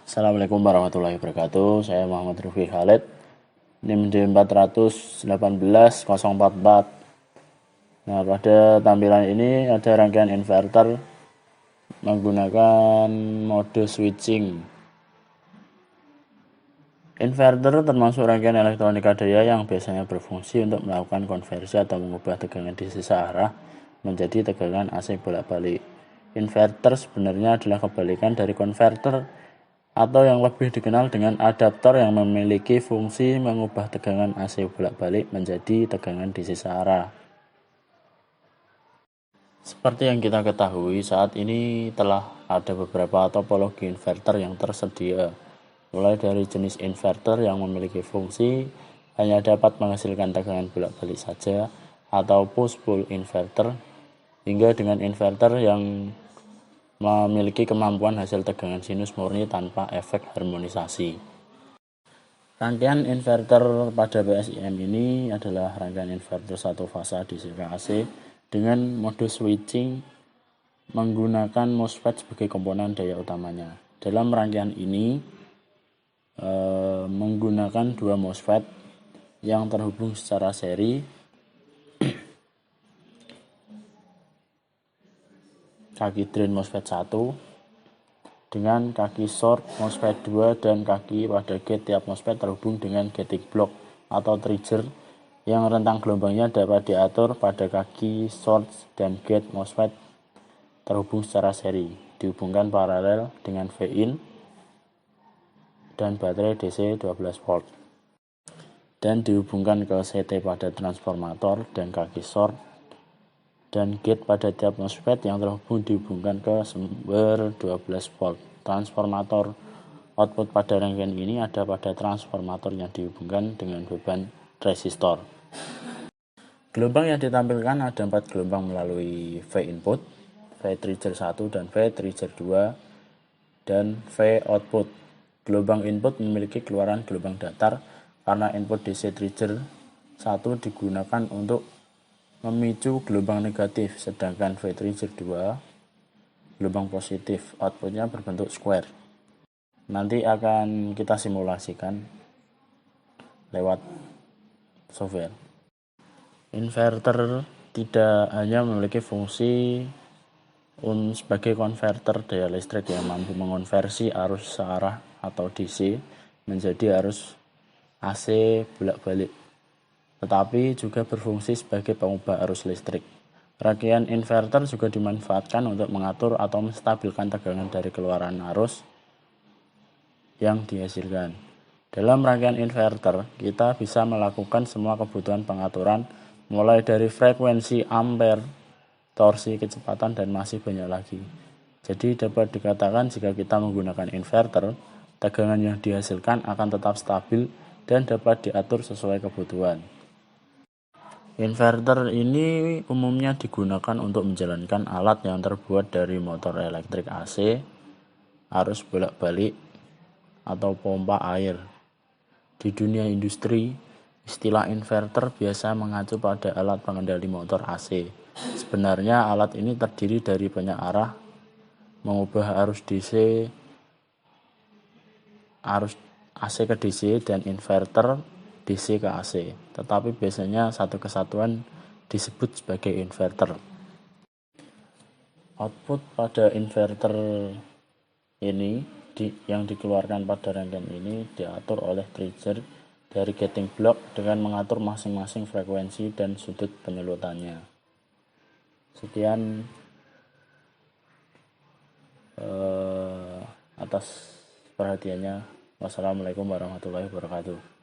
Assalamualaikum warahmatullahi wabarakatuh. Saya Muhammad Rifki Khalid, NIM D411-044. Nah, pada tampilan ini ada rangkaian inverter menggunakan mode switching. Inverter termasuk rangkaian elektronika daya yang biasanya berfungsi untuk melakukan konversi atau mengubah tegangan DC searah menjadi tegangan AC bolak-balik. Inverter sebenarnya adalah kebalikan dari konverter atau yang lebih dikenal dengan adaptor yang memiliki fungsi mengubah tegangan AC bolak-balik menjadi tegangan DC searah. Seperti yang kita ketahui, saat ini telah ada beberapa topologi inverter yang tersedia, mulai dari jenis inverter yang memiliki fungsi hanya dapat menghasilkan tegangan bolak-balik saja atau push-pull inverter, hingga dengan inverter yang memiliki kemampuan hasil tegangan sinus murni tanpa efek harmonisasi. Rangkaian inverter pada PSIM ini adalah rangkaian inverter satu fasa DC ke AC dengan mode switching menggunakan MOSFET sebagai komponen daya utamanya. Dalam rangkaian ini menggunakan dua MOSFET yang terhubung secara seri kaki drain MOSFET 1 dengan kaki short MOSFET 2 dan kaki pada gate tiap MOSFET terhubung dengan gating block atau trigger yang rentang gelombangnya dapat diatur pada kaki short dan gate MOSFET terhubung secara seri, dihubungkan paralel dengan V-in dan baterai DC 12 volt dan dihubungkan ke CT pada transformator dan kaki short dan gate pada tiap MOSFET yang terhubung dihubungkan ke sumber 12 volt. Transformator output pada rangkaian ini ada pada transformator yang dihubungkan dengan beban resistor. Gelombang yang ditampilkan ada 4 gelombang melalui V input, V trigger 1 dan V trigger 2, dan V output. Gelombang input memiliki keluaran gelombang datar karena input DC trigger 1 digunakan untuk memicu gelombang negatif, sedangkan V trigger 2 gelombang positif. Outputnya berbentuk square. Nanti akan kita simulasikan lewat software. Inverter tidak hanya memiliki fungsi sebagai konverter daya listrik yang mampu mengonversi arus searah atau DC menjadi arus AC bolak-balik, tetapi juga berfungsi sebagai pengubah arus listrik. Rangkaian inverter juga dimanfaatkan untuk mengatur atau menstabilkan tegangan dari keluaran arus yang dihasilkan. Dalam rangkaian inverter, kita bisa melakukan semua kebutuhan pengaturan mulai dari frekuensi, ampere, torsi, kecepatan, dan masih banyak lagi. Jadi dapat dikatakan jika kita menggunakan inverter, tegangan yang dihasilkan akan tetap stabil dan dapat diatur sesuai kebutuhan. Inverter ini umumnya digunakan untuk menjalankan alat yang terbuat dari motor elektrik AC, arus bolak-balik, atau pompa air. Di dunia industri, istilah inverter biasa mengacu pada alat pengendali motor AC. Sebenarnya alat ini terdiri dari banyak arah, mengubah arus AC ke DC dan inverter DC ke AC, tetapi biasanya satu kesatuan disebut sebagai inverter. Output pada inverter ini yang dikeluarkan pada rangkaian ini diatur oleh trigger dari gating block dengan mengatur masing-masing frekuensi dan sudut penyelutannya. Sekian atas perhatiannya. Wassalamualaikum warahmatullahi wabarakatuh.